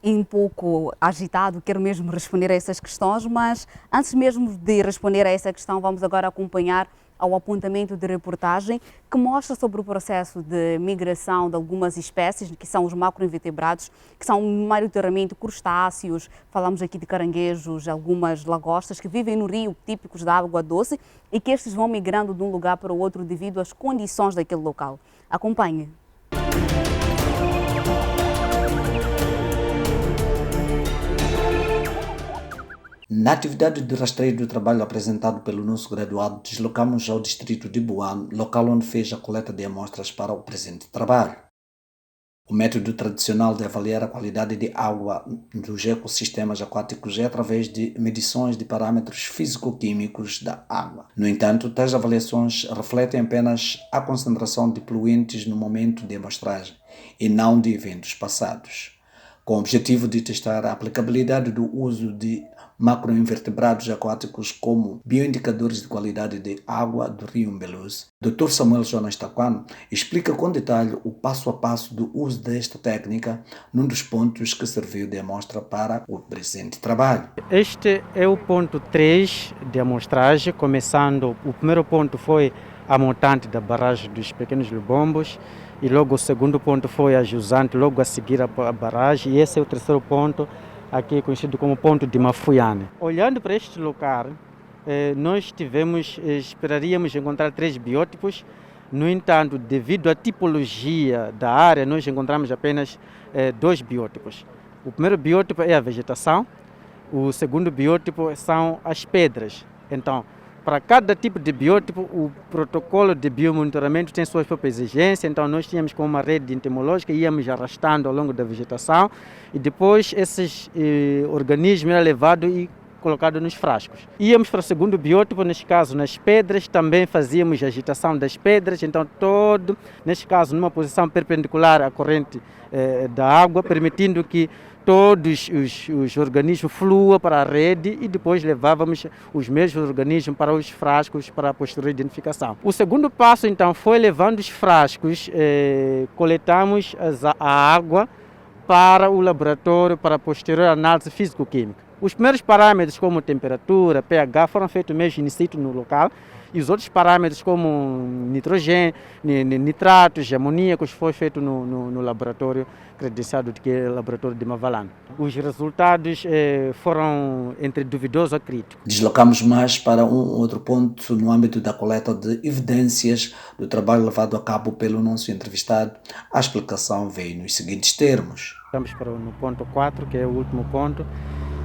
um pouco agitado, quero mesmo responder a essas questões, mas antes mesmo de responder a essa questão, vamos agora acompanhar ao apontamento de reportagem que mostra sobre o processo de migração de algumas espécies, que são os macroinvertebrados, que são maioritariamente crustáceos, falamos aqui de caranguejos, algumas lagostas que vivem no rio, típicos da água doce, e que estes vão migrando de um lugar para o outro devido às condições daquele local. Acompanhe. Na atividade de rastreio do trabalho apresentado pelo nosso graduado, deslocamos ao distrito de Buane, local onde fez a coleta de amostras para o presente trabalho. O método tradicional de avaliar a qualidade de água dos ecossistemas aquáticos é através de medições de parâmetros físico-químicos da água. No entanto, tais avaliações refletem apenas a concentração de poluentes no momento de amostragem e não de eventos passados. Com o objetivo de testar a aplicabilidade do uso de macroinvertebrados aquáticos como bioindicadores de qualidade de água do rio Mbeluz, Dr. Samuel Jonas Taquano explica com detalhe o passo a passo do uso desta técnica num dos pontos que serviu de amostra para o presente trabalho. Este é o ponto 3 de amostragem, começando, o primeiro ponto foi a montante da barragem dos Pequenos Lubombos, e logo o segundo ponto foi a jusante, logo a seguir a barragem, e esse é o terceiro ponto, aqui conhecido como ponto de Mafuiane. Olhando para este local, nós esperaríamos encontrar 3 biótipos. No entanto, devido à tipologia da área, nós encontramos apenas 2 biótipos. O primeiro biótipo é a vegetação, o segundo biótipo são as pedras. Então, para cada tipo de biótipo, o protocolo de biomonitoramento tem suas próprias exigências, então nós tínhamos como uma rede entomológica, íamos arrastando ao longo da vegetação e depois esses organismos eram levados e colocados nos frascos. Íamos para o segundo biótipo, neste caso nas pedras, também fazíamos a agitação das pedras, então neste caso numa posição perpendicular à corrente da água, permitindo que todos os organismos fluam para a rede e depois levávamos os mesmos organismos para os frascos para a posterior identificação. O segundo passo, então, foi levando os frascos, coletamos a água para o laboratório para a posterior análise físico-química. Os primeiros parâmetros, como temperatura, pH, foram feitos mesmo in situ no local, e os outros parâmetros, como nitrogênio, nitratos, amoníacos, foram feitos no laboratório credenciado, que é o laboratório de Mavalane. Os resultados foram entre duvidoso a crítico. Deslocamos mais para um outro ponto no âmbito da coleta de evidências do trabalho levado a cabo pelo nosso entrevistado. A explicação veio nos seguintes termos. Estamos no ponto 4, que é o último ponto,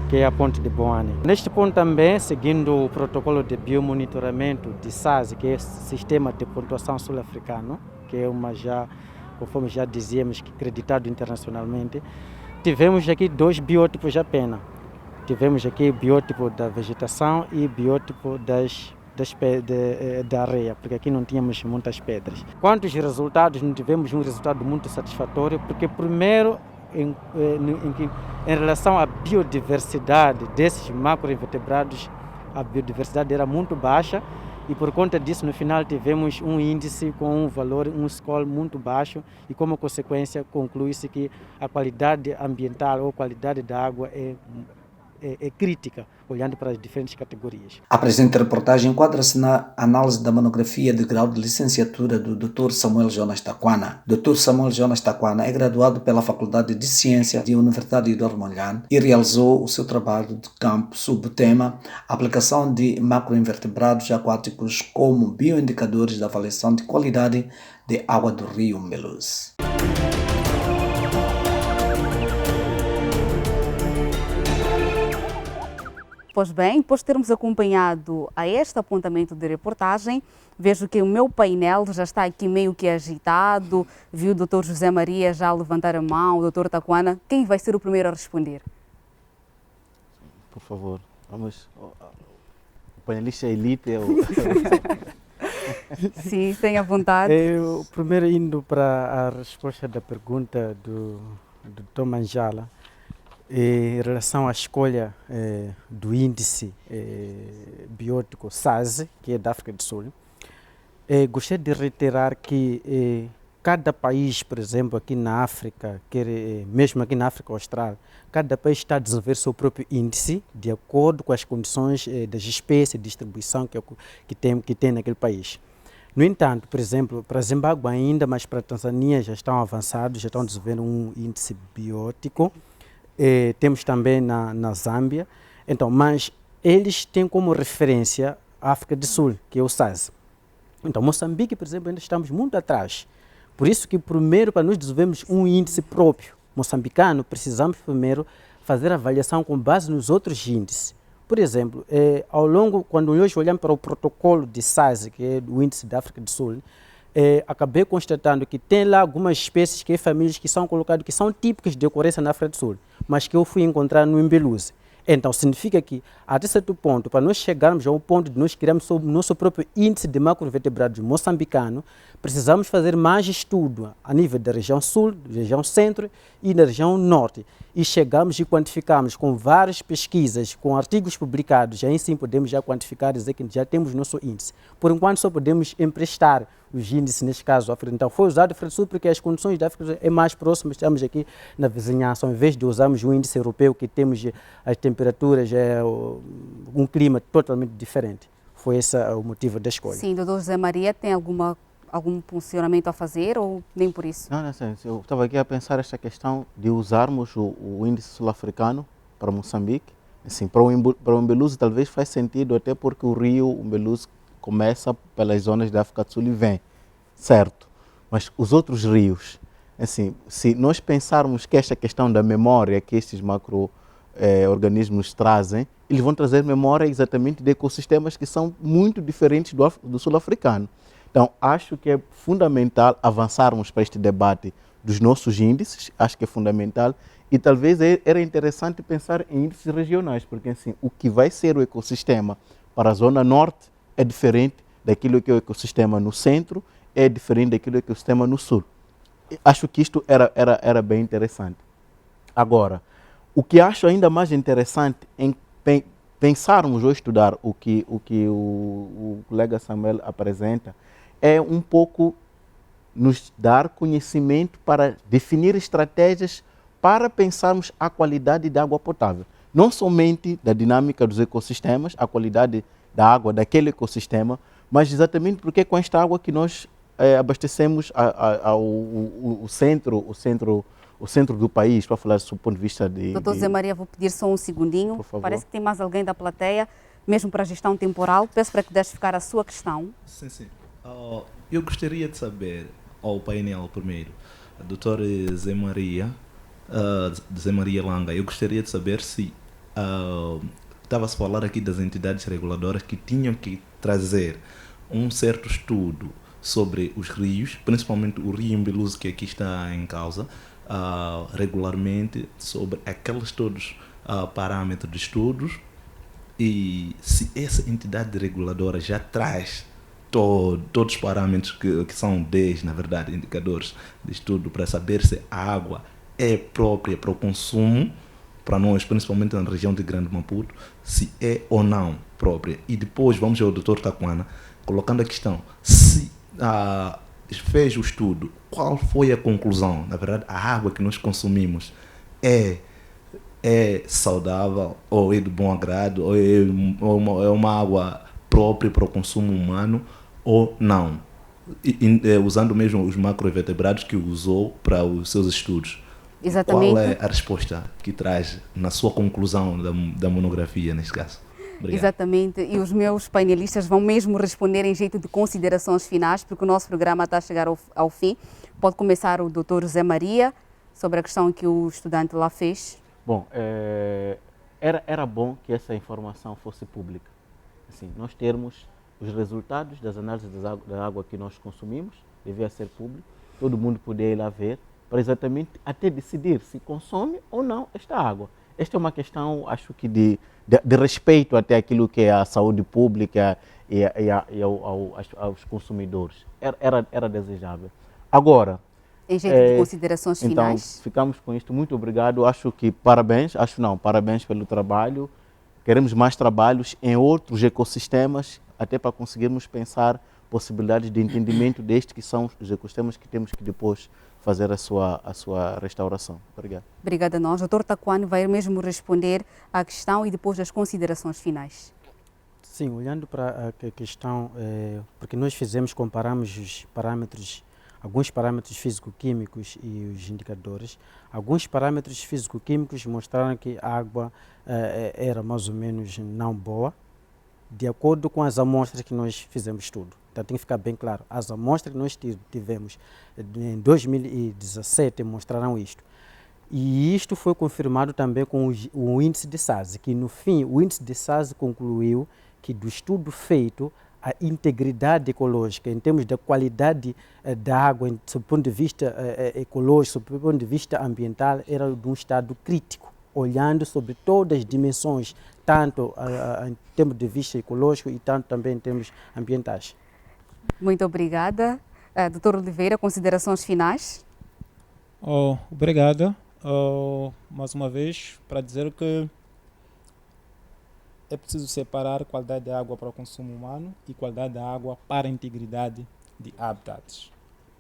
que é a ponte de Boane. Neste ponto também, seguindo o protocolo de biomonitoramento de SASI, que é o Sistema de Pontuação Sul-Africano, que é conforme já dizíamos, acreditado internacionalmente, tivemos aqui 2 biótipos apenas. Tivemos aqui o biótipo da vegetação e o biótipo da areia, porque aqui não tínhamos muitas pedras. Quanto aos resultados, não tivemos um resultado muito satisfatório, porque primeiro, em relação à biodiversidade desses macroinvertebrados, a biodiversidade era muito baixa e por conta disso no final tivemos um índice com um valor, um score muito baixo e como consequência conclui-se que a qualidade ambiental ou qualidade da água é crítica, olhando para as diferentes categorias. A presente reportagem enquadra-se na análise da monografia de grau de licenciatura do Dr. Samuel Jonas Taquana. Dr. Samuel Jonas Taquana é graduado pela Faculdade de Ciência da Universidade de Eduardo Mondlane e realizou o seu trabalho de campo sob o tema Aplicação de macroinvertebrados aquáticos como bioindicadores da avaliação de qualidade de água do rio Umbeluzi. Pois bem, depois de termos acompanhado a este apontamento de reportagem, vejo que o meu painel já está aqui meio que agitado, viu o Dr. José Maria já levantar a mão, o Dr. Taquana. Quem vai ser o primeiro a responder? Por favor, vamos. O painelista elite é o... Sim, tenha vontade. Eu, primeiro indo para a resposta da pergunta do Dr. Manjala, em relação à escolha do índice biótico SASI, que é da África do Sul, gostaria de reiterar que cada país, por exemplo, aqui na África, mesmo aqui na África Austral, cada país está a desenvolver seu próprio índice de acordo com as condições das espécies de distribuição que tem naquele país. No entanto, por exemplo, para Zimbábue ainda, mas para a Tanzânia já estão avançados, já estão desenvolvendo um índice biótico. Temos também na Zâmbia, então, mas eles têm como referência a África do Sul, que é o SASI. Então, Moçambique, por exemplo, ainda estamos muito atrás. Por isso que primeiro, para nós desenvolvermos um índice próprio moçambicano, precisamos primeiro fazer a avaliação com base nos outros índices. Por exemplo, quando nós olhamos para o protocolo de SASI, que é o índice da África do Sul, acabei constatando que tem lá algumas espécies, famílias que são colocadas, que são típicas de ocorrência na África do Sul, mas que eu fui encontrar no Umbeluzi. Então, significa que, até certo ponto, para nós chegarmos ao ponto de nós criarmos o nosso próprio índice de macroinvertebrados moçambicano, precisamos fazer mais estudo a nível da região sul, região centro e da região norte. E chegamos e quantificamos com várias pesquisas, com artigos publicados, aí sim podemos já quantificar e dizer que já temos nosso índice. Por enquanto, só podemos emprestar os índices, neste caso, da África. Então, foi usado a África do Sul porque as condições da África do Sul é mais próxima, estamos aqui na vizinhança, ao invés de usarmos o índice europeu, que temos as temperaturas, um clima totalmente diferente. Foi esse o motivo da escolha. Sim, doutor José Maria, tem algum funcionamento a fazer ou nem por isso? Não, eu estava aqui a pensar esta questão de usarmos o índice sul-africano para Moçambique. Assim, para o Umbeluzi talvez faz sentido, até porque o rio Umbeluzi começa pelas zonas da África do Sul e vem, certo? Mas os outros rios, assim, se nós pensarmos que esta questão da memória que estes macro-organismos trazem, eles vão trazer memória exatamente de ecossistemas que são muito diferentes do sul-africano. Então, acho que é fundamental avançarmos para este debate dos nossos índices, acho que é fundamental, e talvez era interessante pensar em índices regionais, porque assim, o que vai ser o ecossistema para a zona norte é diferente daquilo que é o ecossistema no centro, é diferente daquilo que é o ecossistema no sul. Acho que isto era bem interessante. Agora, O que acho ainda mais interessante em pensarmos ou estudar o que o colega Samuel apresenta é um pouco nos dar conhecimento para definir estratégias para pensarmos a qualidade da água potável. Não somente da dinâmica dos ecossistemas, a qualidade da água daquele ecossistema, mas exatamente porque é com esta água que nós abastecemos o centro do país, para falar do ponto de vista de... Doutor Zé Maria, vou pedir só um segundinho. Por favor. Parece que tem mais alguém da plateia, mesmo para a gestão temporal. Peço para que deixe ficar a sua questão. Sim. Eu gostaria de saber, ao painel primeiro, doutor Zé Maria Langa, eu gostaria de saber se estava-se a falar aqui das entidades reguladoras que tinham que trazer um certo estudo sobre os rios, principalmente o rio Umbeluze, que aqui está em causa, regularmente, sobre aqueles todos parâmetros de estudos, e se essa entidade reguladora já traz todos os parâmetros que são 10, na verdade, indicadores de estudo para saber se a água é própria para o consumo, para nós, principalmente na região de Grande Maputo, se é ou não própria. E depois vamos ao Dr. Taquana, colocando a questão, se fez o estudo, qual foi a conclusão? Na verdade, a água que nós consumimos é saudável, ou é de bom agrado, ou é uma água própria para o consumo humano, ou não? Usando mesmo os macroinvertebrados que usou para os seus estudos. Exatamente. Qual é a resposta que traz na sua conclusão da monografia, neste caso? Obrigado. Exatamente, e os meus painelistas vão mesmo responder em jeito de considerações finais, porque o nosso programa está a chegar ao fim. Pode começar o Dr. Zé Maria, sobre a questão que o estudante lá fez. Bom, era bom que essa informação fosse pública. Assim, nós termos os resultados das análises da água que nós consumimos, devia ser público, todo mundo poder ir lá ver, para exatamente até decidir se consome ou não esta água. Esta é uma questão, acho que de respeito até aquilo que é a saúde pública e aos consumidores. Era desejável. Agora, em jeito de considerações finais. Então, ficamos com isto. Muito obrigado. Acho que parabéns pelo trabalho. Queremos mais trabalhos em outros ecossistemas, até para conseguirmos pensar possibilidades de entendimento destes que são os ecossistemas que temos que depois fazer a sua restauração. Obrigado. Obrigada a nós. O Dr. Taquana vai mesmo responder à questão e depois as considerações finais. Sim, olhando para a questão, porque nós comparamos os parâmetros, alguns parâmetros físico-químicos e os indicadores. Alguns parâmetros físico-químicos mostraram que a água era mais ou menos não boa, de acordo com as amostras que nós fizemos estudo. Então tem que ficar bem claro, as amostras que nós tivemos em 2017 mostraram isto. E isto foi confirmado também com o índice de SARS, que no fim o índice de SARS concluiu que do estudo feito, a integridade ecológica, em termos da qualidade da água, sob o ponto de vista ecológico, sob o ponto de vista ambiental, era de um estado crítico, olhando sobre todas as dimensões, tanto em termos de vista ecológico e tanto também em termos ambientais. Muito obrigada. Dr. Oliveira, considerações finais? Obrigado. Mais uma vez, para dizer que é preciso separar qualidade da água para o consumo humano e qualidade da água para a integridade de habitats.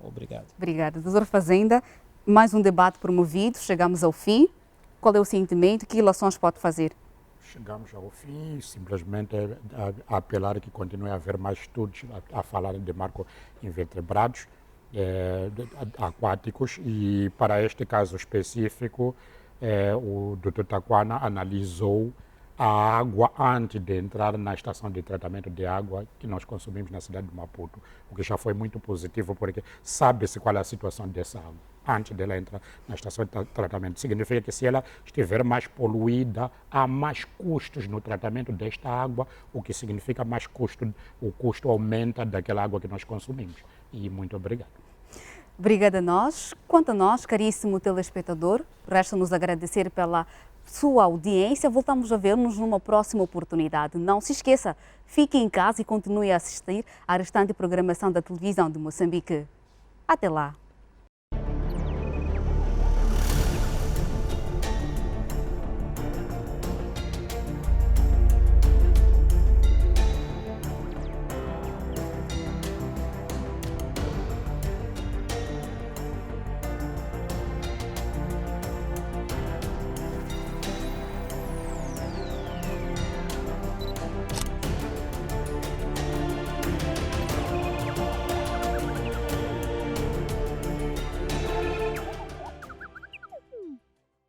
Obrigado. Obrigada. Doutor Fazenda, mais um debate promovido, chegamos ao fim. Qual é o sentimento? Que ilações pode fazer? Chegamos ao fim, simplesmente a apelar que continue a haver mais estudos a falar de macroinvertebrados aquáticos, e para este caso específico, o Dr. Taquana analisou a água antes de entrar na estação de tratamento de água que nós consumimos na cidade de Maputo, o que já foi muito positivo, porque sabe-se qual é a situação dessa água antes dela entrar na estação de tratamento. Significa que se ela estiver mais poluída, há mais custos no tratamento desta água, o que significa mais custo, o custo aumenta daquela água que nós consumimos. E muito obrigado. Obrigada a nós. Quanto a nós, caríssimo telespectador, resta-nos agradecer pela sua audiência. Voltamos a ver-nos numa próxima oportunidade. Não se esqueça, fique em casa e continue a assistir à restante programação da televisão de Moçambique. Até lá!